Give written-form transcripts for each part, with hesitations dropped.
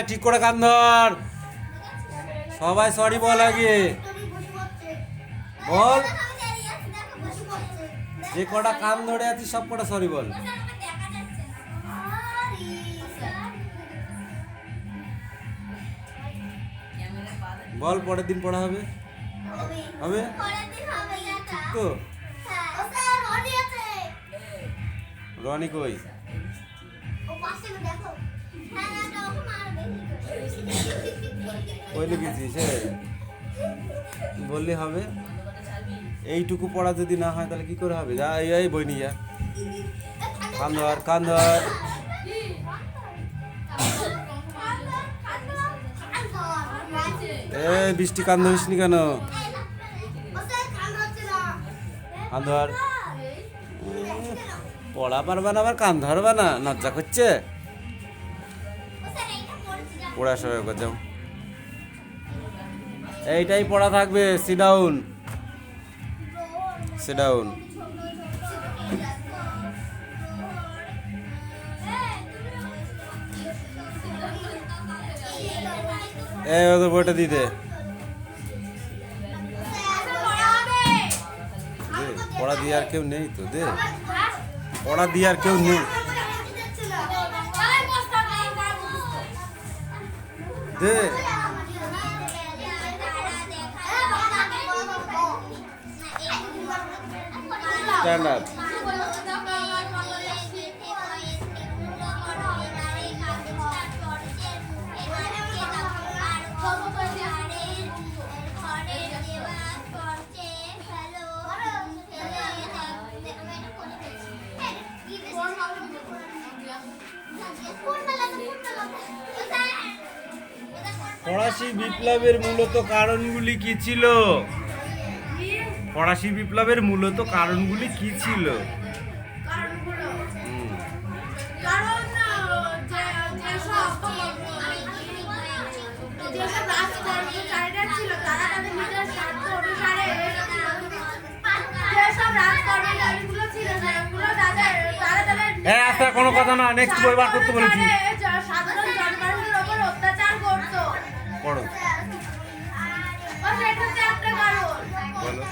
ঠিক করে কান ধর। সবাই সরি বল আগে বল। যে কটা কান ধরে আছিস সব কটা সরি বল। বল পরের দিন পড়া হবে হবে ঠিক তো? রনি কই? কই লিখেছিস? বললে হবে? এইটুকু পড়া যদি না হয় তাহলে কি করে হবে? যা এই বই নিয়ে যা। কান ধর কান ধর। বৃষ্টি কান ধরিস নি কেন? কান ধর। পড়া পারবা না আবার কান ধরবা না? লজ্জা করছে? পড়া সবাই করে যাও। এইটাই পড়া থাকবে। Sit down sit down. ওদের বইটা দিতে পড়া দিয়ে আর কেউ নেই তো? দে পড়া দিয়ে আর কেউ নেই। দে স্ট্যান্ড আপ। ফরাসি বিপ্লবের মূলত কারণগুলি কি ছিল? ফরাসি বিপ্লবের মূলত কারণগুলি কি ছিল? হ্যাঁ আচ্ছা কোনো কথা না, নেক্সট বই বার করতে বলেছি। পড়ো বলো।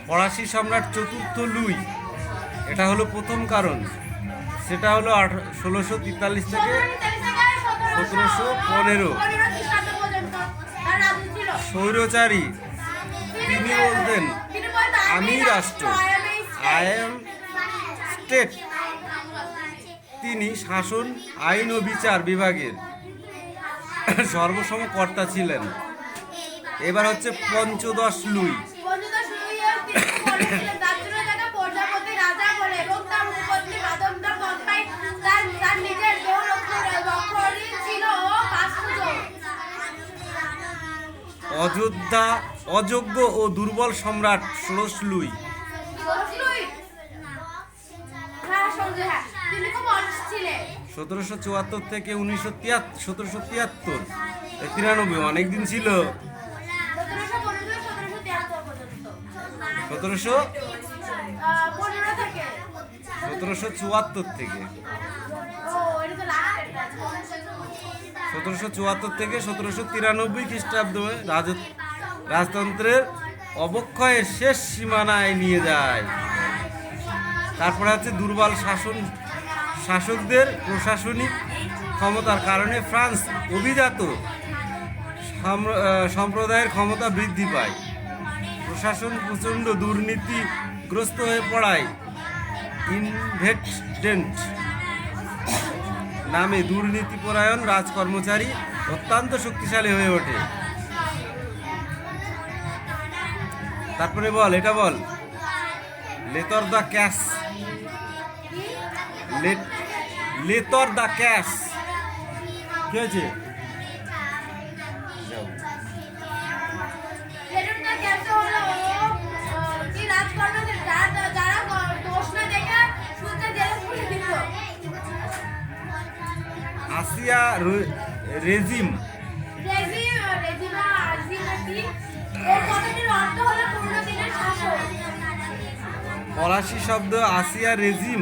ফরাসি সম্রাট চতুর্থ লুই, এটা হলো প্রথম কারণ। সেটা হলো 1643 থেকে 1715। স্বৈরচারী তিনি বলতেন আমি রাষ্ট্র, আই এম স্টেট। তিনি শাসন, আইন ও বিচার বিভাগের সর্বসম কর্তা ছিলেন। এবার হচ্ছে পঞ্চদশ লুই। অযোধ্যা অযোগ্য ও দুর্বল সম্রাট ষোড়শ লুই। 1774 থেকে 1773, 93, অনেকদিন ছিল। 1774 থেকে 1793 খ্রিস্টাব্দ রাজতন্ত্রের অবক্ষয়ের শেষ সীমানায় নিয়ে যায়। তারপরে হচ্ছে দুর্বল শাসকদের প্রশাসনিক ক্ষমতার কারণে ফ্রান্স অভিজাত সম্প্রদায়ের ক্ষমতা বৃদ্ধি পায়। প্রশাসন প্রচণ্ড দুর্নীতিগ্রস্ত হয়ে পড়ায় ইনভেস্টেন্ট নামে দুর্নীতিপরায়ণ রাজকর্মচারী অত্যন্ত শক্তিশালী হয়ে ওঠে। তারপরে বল, এটা বল। লেতর দ্য ক্যাশ, লেতর দ্য ক্যাশ কি হয়েছে? আসিয়া রেজিম এই কথাটির অর্থ হলো পূর্ণ দিনের শাসন। ফরাসি শব্দ আসিয়া রেজিম,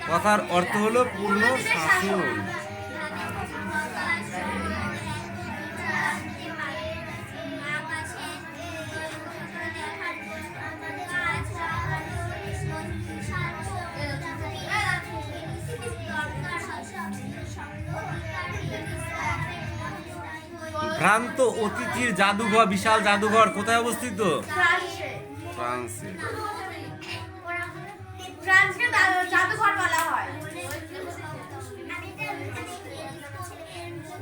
কথার অর্থ হলো পূর্ণ শাসন। ভ্রান্ত অতিথির জাদুঘর, বিশাল জাদুঘর কোথায় অবস্থিত? ফ্রান্সে। ফ্রান্সে। ফ্রান্সকে জাদুঘর বলা হয়।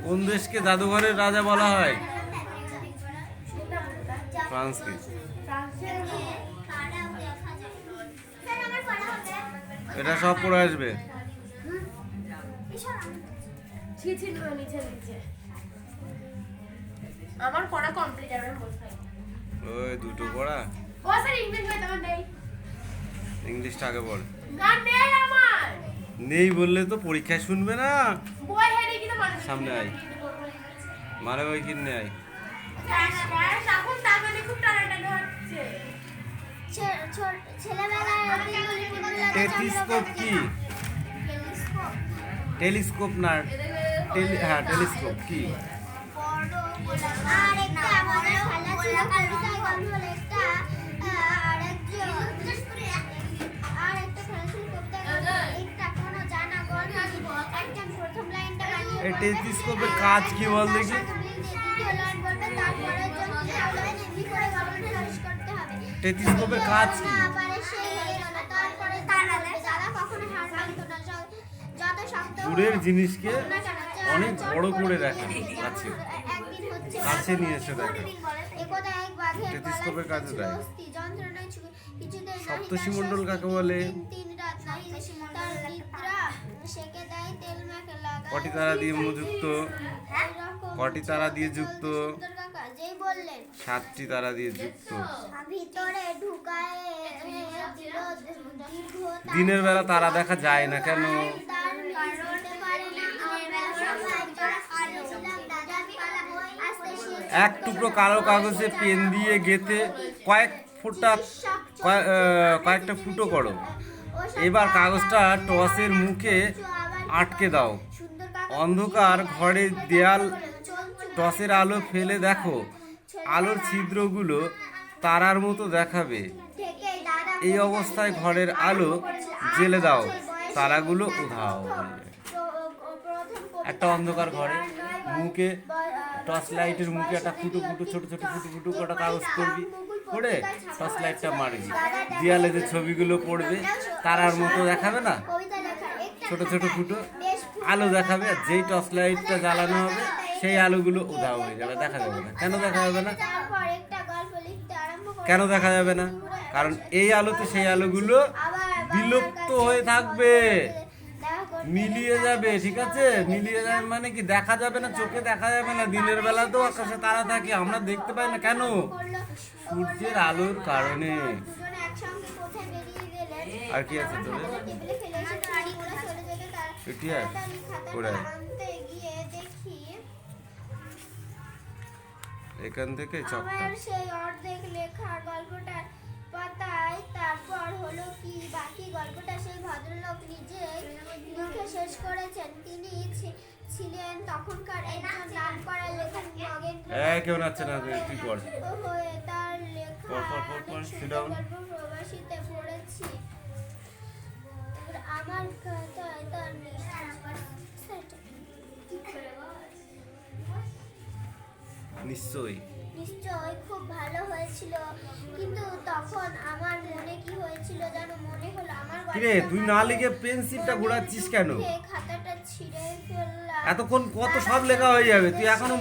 কোন দেশকে জাদুঘরের রাজা বলা হয়? ফ্রান্সকে। এটা সব পড়ে আসবে। আমার পড়া কমপ্লিট আমার বলতে। ওই দুটো পড়া। ও স্যার ইংলিশ বই তোমার নেই? ইংলিশটা আগে বল। না নেই আমার। নেই বললে তো পরীক্ষায় শুনবে না। বই হেরে কি তো মানে সামনে আয়, মানে ওই কিনে আয়। এখন তার মানে খুব টানাটানি হচ্ছে। টেলিস্কোপ কি? টেলিস্কোপ না, হ্যাঁ টেলিস্কোপ কি? এই টেলিস্কোপের কাজ কি বল দেখি? টেলিস্কোপের কাজ কি? দূরের জিনিসকে অনেক বড় করে দেখে, কাছে কাছে নিয়ে এসে দেখে। টেলিস্কোপের কাজে দেয়। সপ্তর্ষিমণ্ডল কাকে বলে? কটি তারা দিয়ে যুক্ত? কটি তারা দিয়ে যুক্ত? 7টি তারা দিয়ে যুক্ত। দিনের বেলা তারা দেখা যায় না কেন? এক টুকরো কালো কাগজে পেন দিয়ে গেঁথে কয়েকটা ফুটো করো। এবার কাগজটা টসের মুখে আটকে দাও। অন্ধকার ঘরের দেয়াল টসের আলো ফেলে দেখো, আলোর ছিদ্রগুলো তারার মতো দেখাবে। এই অবস্থায় ঘরের আলো জ্বেলে দাও, তারাগুলো উধাও। একটা অন্ধকার ঘরে মুখে টর্চ লাইটের মুখে একটা ফুটো ফুটো ছোট ছোট ফুটো ফুটো কটা কাগজ করবি, করে টর্চ লাইটটা মারবি, দেয়ালে যে ছবিগুলো পড়বে তারার মতো দেখাবে না, ছোট ছোট ফুটো আলো দেখাবে। আর যেই টর্চ লাইটটা জ্বালানো হবে সেই আলোগুলো উধাও হয়ে যাবে, দেখা যাবে না। কেন দেখা যাবে না? কেন দেখা যাবে না? কারণ এই আলোতে সেই আলোগুলো বিলুপ্ত হয়ে থাকবে, মিলিয়ে যাবে। ঠিক আছে, মিলিয়ে যাবে মানে কি? দেখা যাবে না, চোখে দেখা যাবে না। দিনের বেলা তো আকাশে তারা থাকে, আমরা দেখতে পাই না কেন? সূর্যের আলোর কারণে। আর কি আছে তোর? এখান থেকে সেই অর্ধেক লেখার গল্পটার পাতায় তারপর হলো কি বাকি গল্পটা সেই ভদ্রলোক নিজেই লিখে শেষ করেছেন। তিনি ছিলেন তখনকার একজন নামকরা লেখক নগেন কেউ নাচছে না, তুই কর। হয়ে তার লেখা গল্প প্রবাসীতে পড়েছি। আমার কথায় তার নিশ্চয়ই খুব ভালো হয়েছিল, কিন্তু তখন আমার মনে কি হয়েছিল জানো? মনে হলো আমার কিরে তুই না লিখে পেন্সিলটা ঘোরাচ্ছিস কেন? খাতাটা ছিঁড়ে ফেললাম। এতক্ষণ কত সব লেখা হয়ে যাবে, তুই এখনো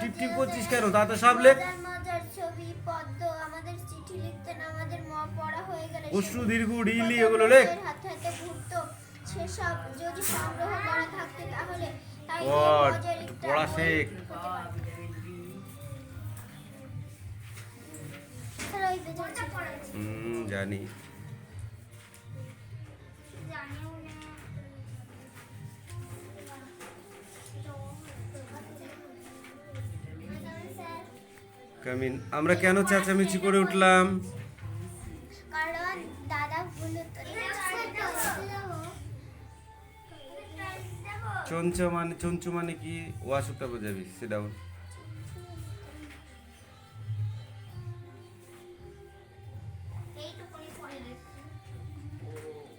টিপ টিপ করছিস কেন? তাতে সব লেখ। মজার ছবি, পদ্ম, আমাদের চিঠি লিখতেন, আমাদের পড়া হয়ে গেলে অশ্রু দীর্ঘ রিলি এগুলো লেখ। হাতে হাতে ঘুরতো সেসব যদি সংগ্রহ করা থাকতে তাহলে তাই পড়া শেখ। জানি। কামিন আমরা কেন চেঁচামেচি করে উঠলাম? কারণ দাদা ভুল চঞ্চু মানে কি? ওয়াসুটা বোঝাবি। Sit down.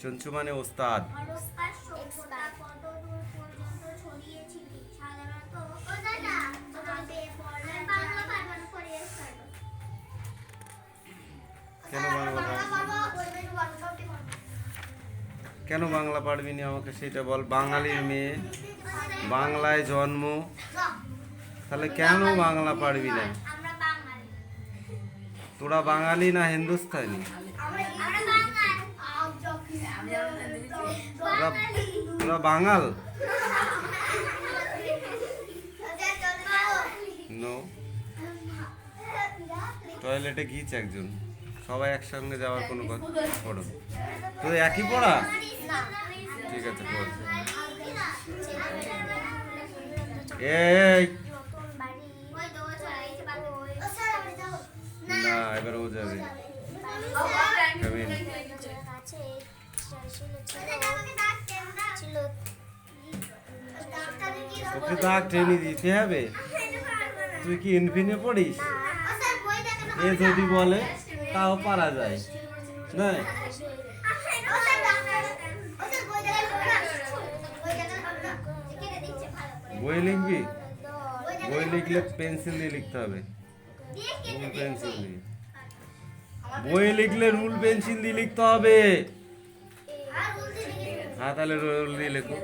চঞ্চু মানে ওস্তাদ। কেন বাংলা পারবি না আমাকে সেটা বল। বাঙালির মেয়ে, বাংলায় জন্ম, তাহলে কেন বাংলা পারবি না? তোরা বাঙালি না হিন্দুস্তানি? তোরা বাঙাল? নো। টয়লেটে গিয়েছে একজন, সবাই একসঙ্গে যাওয়ার কোনো কথা পড়ো। তো একই পড়া? ঠিক আছে পড়। এই না, এবার ও যাবে। তোকে দাগ টেনে দিতে হবে। তুই কি ইনফিনে পড়িস? এ যদি বলে তাও পারা যায় না। বই লিখবি? বই লিখলে পেন্সিল দিয়ে লিখতে হবে, রুল পেন্সিল দিয়ে। বই লিখলে রুল পেন্সিল দিয়ে লিখতে হবে। হ্যাঁ, তাহলে রুল দিয়ে লেখো।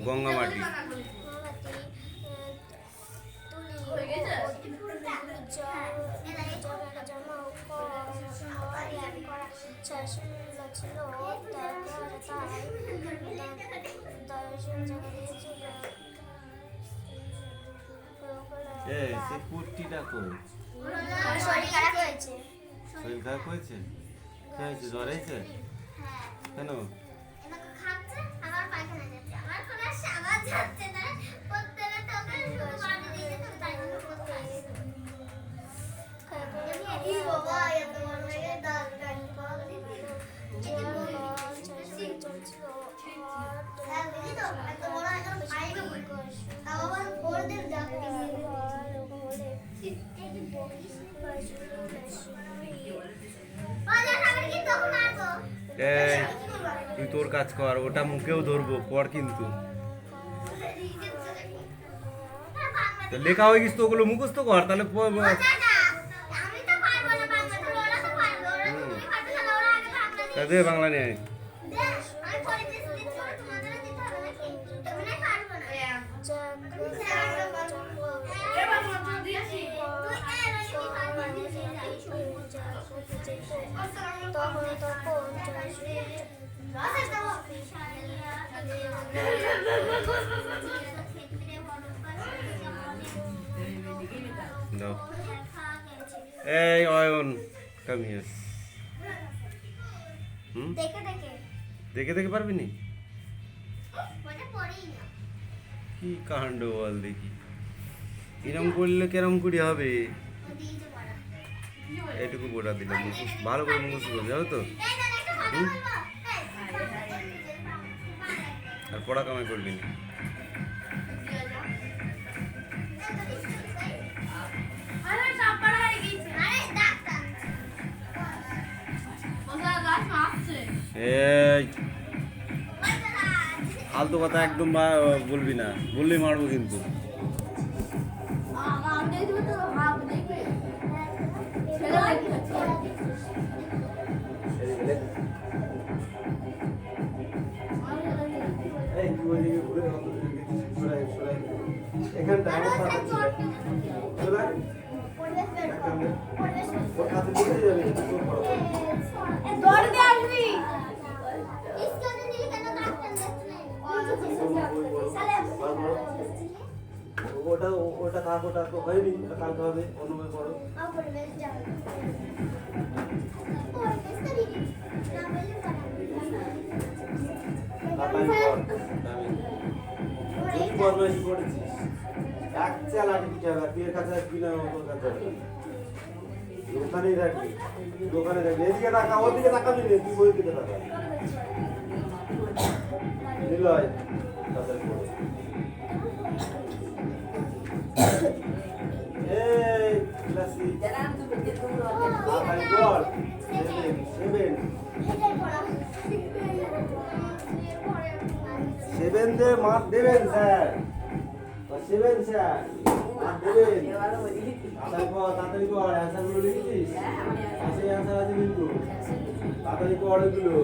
গঙ্গামাটি। কুর্তিটা কই? শরীর খারাপ হয়েছে। কি হয়েছে? জ্বর হয়েছে? কেন? তুই তোর কাজ কর, ওটা মুখেও ধরবো পর কিন্তু। লেখা হয়ে গেছে তো, ওগুলো মুখস্থ কর তাহলে। দে বাংলা নিয়ে আয়। এই অয়ন, কাম হিয়ার। দেখে দেখে পারবি নি? কি কাণ্ড বল দেখি। এরম করলে কেরম করে হবে? এইটুকু পড়া দিলাম, ভালো করে মুখস্থ করবে, হবে তো? আর পড়া কামাই করবি না। এই ফালতু কথা একদম বলবি না, বললেই মারবো কিন্তু। ওটা কাক, ওটা তো হয়নি, কালকে হবে। অনুভব করো। তাড়াতাড়ি কর তুই বদমাইশি করেছিস এক চালাটি পিঠাবে তুই এর কাছে আসবি না তোর কাছে আসবি দোকানেই থাকবি দোকানে থাকবি এদিকে তাকা ওদিকে তাকাবি না তুই ওই দিকে তাকা নিলয় তাড়াতাড়ি কর এই ক্লাসি তাড়াতাড়ি কর 7 দে মার্ক দেবেন স্যার 7 স্যার মার্ক দেবেন তাড়াতাড়ি কর অ্যান্সার গুলো লিখেছিস পাশে অ্যান্সার আছে কিন্তু তাড়াতাড়ি কর এগুলো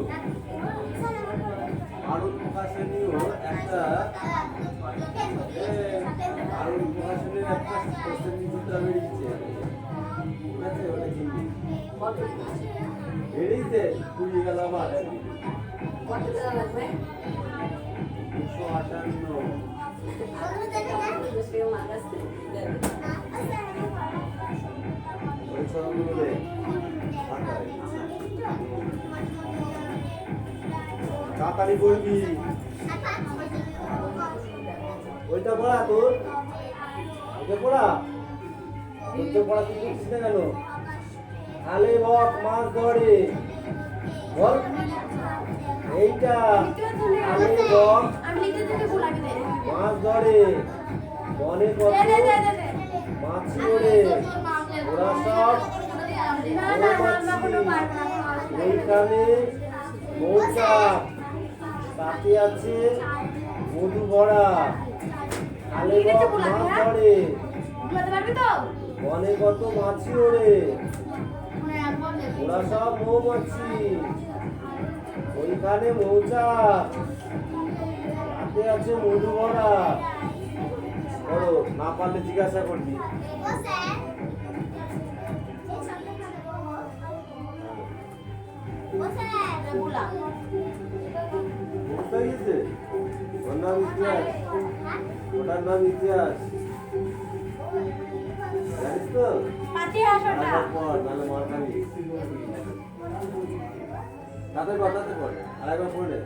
আরো প্রকাশনীয় একটা আরো প্রকাশনীয় একটা কোশ্চেন চিত্র বেরিয়েছে ঠিক আছে ওটা কিনবি বেরিয়েছে কুড়িয়ে গেল আমার 258 তাড়াতাড়ি বলবি ওইটা পড়া তোর ওইটা পড়া ওইটা পড়া তুই বুঝছিস না কেন আলে বক মাছ ধরে বল এইটা আলে বক মাছ ধরে বনে কত মাছি ওড়ে ওরা সব এইখানে মৌচাক তাতে আছে মধু ভরা আলে বক মাছ ধরে বনে কত মাছি ওড়ে ওরা সব মৌমাছি ওইখানে মৌচাক তাতে আছে মধু ভরা বলো না পারলে জিজ্ঞাসা করবি বুঝতে গেছে ওর নাম ইতিহাস ওটার নাম ইতিহাস জানিস তো নাহলে মার খাবি তাতে পর আরেকবার পড়লে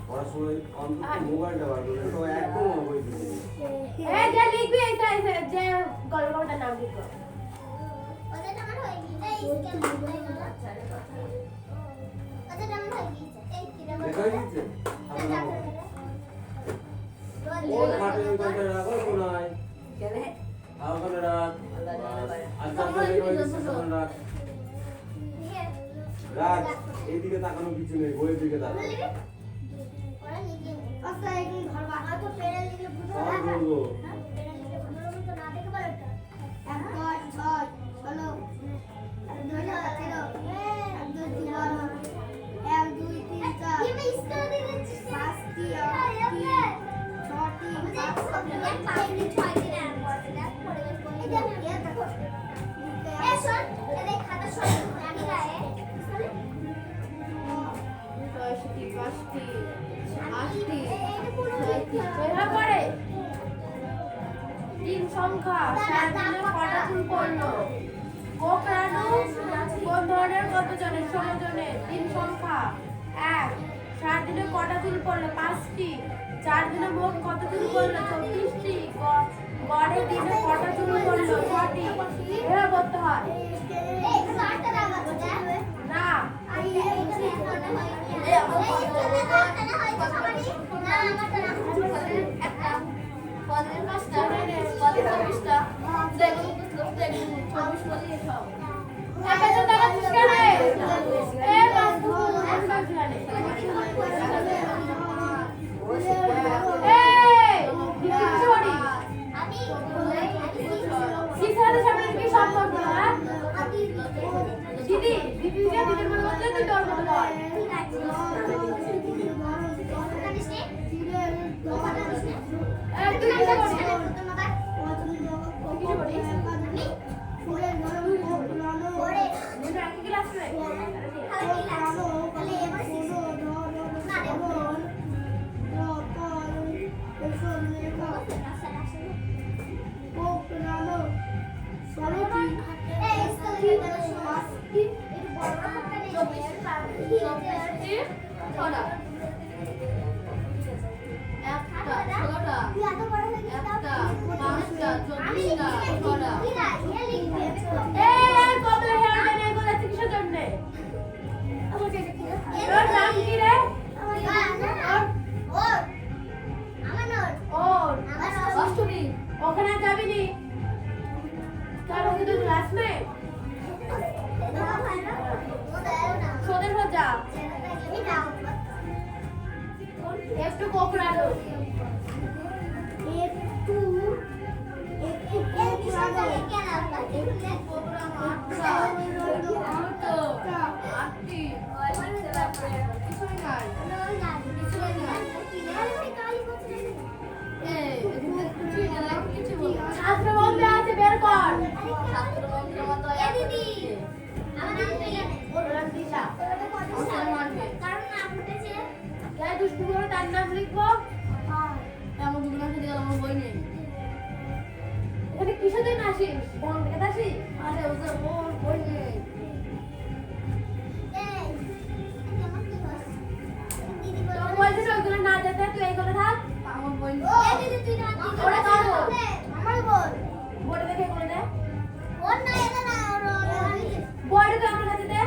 পড়াশোনায় অন্তত মোবাইলটা বার করে তো একদম মোবাইল এই যে লিখবি এটা যে গল্পটার নাম লিখো ওদের আমার হয়ে গিয়েছে এই স্ক্যান ওদের আমার হয়ে গিয়েছে এই কিরম দেখা গেছে ওর খাটের উপরে রাখো কোনায় কেন ওখানে রাখ আচ্ছা রাখ রাখ এইদিকে তাকানো কিছু নেই বইয়ের দিকে তাকানো ওরা লিখে আচ্ছা এখন ঘর বানাও তো পেরে লিখলে বুঝো সব বলবো পেরে লিখলে বুঝো তো না দেখে বলো এটা 1 2 6 চলো 2 3 4 ये मैं इसका दे रही हूं 5 टी 6 टी मुझे 5 टी 6 टी ना पड़ेगा ये देखो ए सुन ये देख खाता सुन आगे का है তিন সংখ্যা সাত দিনে কটা ফুল পড়লো কোকড়ানো কোন ধরনের কত জনে 16 জনে তিন সংখ্যা 1 সাত দিনে কটা ফুল পড়লো 5টি 4 দিনে মোট কত ফুল পড়লো 34টি গড়ে দিনে কটা ফুল পড়লো 6টি এভাবে করতে হয় এই কাটটা দাও না দিদি দিদির মনে হচ্ছে তুই তোর মতো বল তুই কিছু ক্লাসমেট কত হেয়ার এগুলো কিসের জন্য তোর নাম কি রে ওর ওখানে যাবি নি কারণ তুই ক্লাসমেট সোদের যা একটু কোকড়ালো ছাত্র বন্ধু আছে বের কর দুষ্টু করে তার নাম লিখবো এখানে কিসের জন্য আসিস বোন থেকে আসিস বই নেই বলছিস ওইগুলো না যেতে তুই এইগুলো থাক আমার বই ওরা কার বোর্ডে দেখে করে দে বোর্ডে তো আমার কাছে দে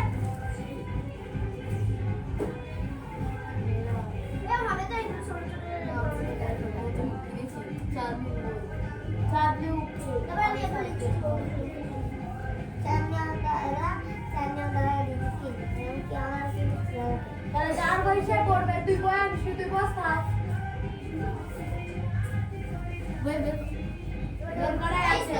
তাহলে যার বয়সে পড়বে তুই বই আনিস তুই বস থাক বই বের করাই আছে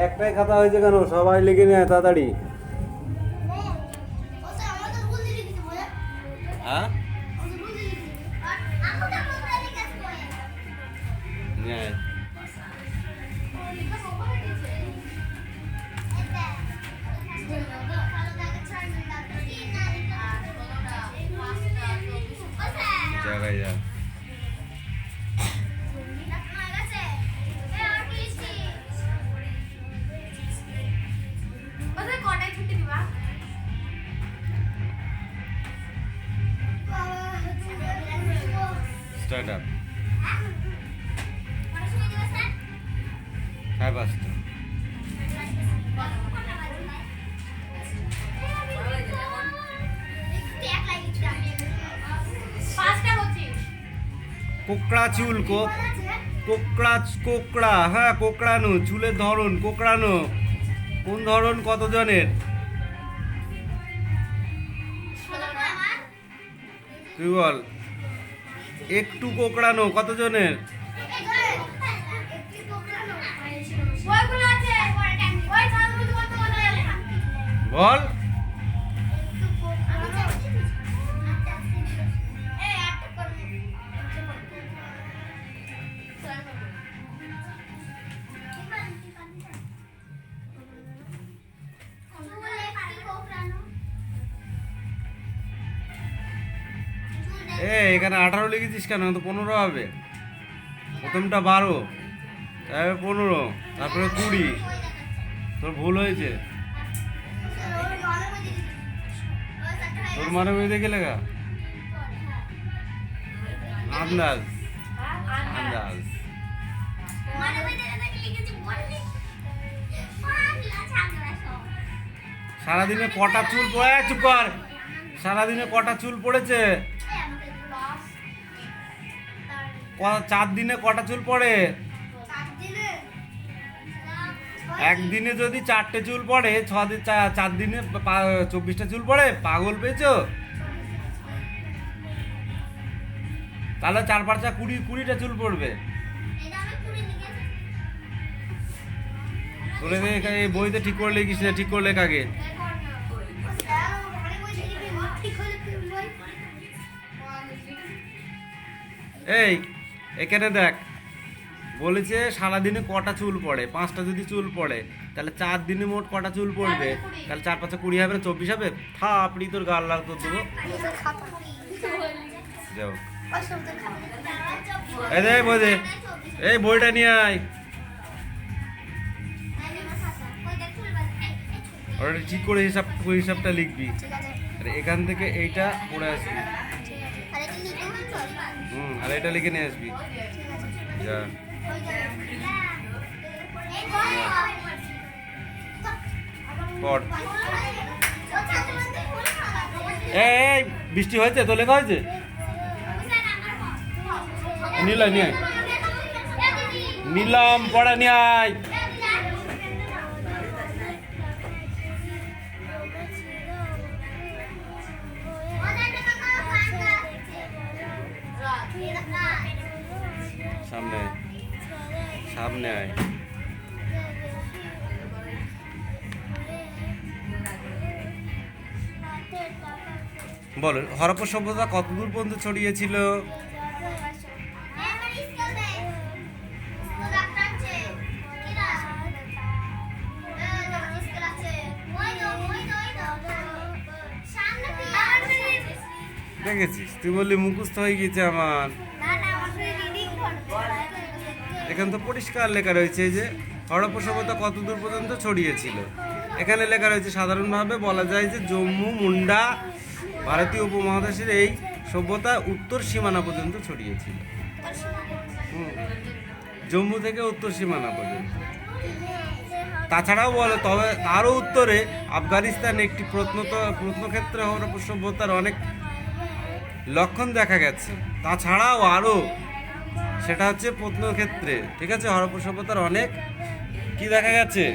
একটাই খাতা হয়েছে কেন? সবাই লিখে নেয় তাড়াতাড়ি। হ্যাঁ নেয়। জায়গায় যা স্টার্ট আপ হ্যাঁ বাসটা কোকড়া চুল কোকড়া হ্যাঁ কোকড়ানো চুলের ধরন কোকড়ানো কোন ধরন কতজনের তুই বল একটু কোকড়ানো কতজনের বল এখানে 18 লিখেছিস কেন? তো 15 হবে। প্রথমটা 12 তারপরে 15 তারপরে 20 তোর ভুল হয়েছে। তোর মানে বই দেখে লেখা আন্দাজ আন্দাজ সারাদিনে কটা চুল পড়ে চুপ কর সারাদিনে কটা চুল পড়েছে 4 দিনে কটা চুল পড়ে একদিনে যদি 4টে চুল পড়ে 4 দিনে 24টা চুল পড়ে, পাগল পেয়েছো? তাহলে 4 5 20টা চুল পড়বে। তোরে এই বইতে ঠিক করে লিখিস না, ঠিক করে লেখ আগে। এই এখানে দেখ, বলেছে সারাদিনে কটা চুল পড়ে। 5টা যদি চুল পড়ে তাহলে 4 দিনে মোট কটা চুল পড়বে? তাহলে 4 5 20 হবে না, 24 হবে। থাপড়ি তোর গাল লাল করে দেবো। যাও এই দে বই দে, এই বইটা নিয়ে আয়, ওটা ঠিক করে হিসাবটা লিখবি। আর এখান থেকে এইটা পড়ে আসবি। আর এটা লিখে নিয়ে আসবি। যা পড়। এই বৃষ্টি হয়েছে তো, লেখা হয়েছে? নিলাম নিয়ে আয়, নিলাম পড়া নিয়ে আয়। সামনে সামনে আয়। বল, হরপ্পা সভ্যতা কতদূর পর্যন্ত ছড়িয়েছিল? দেখেছিস, তুই বললি মুখস্থ হয়ে গেছে আমার। এখানে তো পরিষ্কার লেখা রয়েছে যে হরপ্পা সভ্যতা কতদূর পর্যন্ত ছড়িয়েছিল। এখানে লেখা রয়েছে সাধারণভাবে বলা যায় যে জম্মু মুন্ডা ভারতীয় উপমহাদেশের এই সভ্যতা উত্তর সীমানা পর্যন্ত ছড়িয়েছিল। জম্মু থেকে উত্তর সীমানা পর্যন্ত। তাছাড়াও বলে, তবে তারও উত্তরে আফগানিস্তান একটি প্রত্নক্ষেত্রে হরপ্পা সভ্যতার অনেক লক্ষণ দেখা গেছে। তাছাড়াও আরও, সেটা হচ্ছে প্রত্নক্ষেত্রে, ঠিক আছে, হরপ্পা সভ্যতার অনেক কি দেখা গেছে?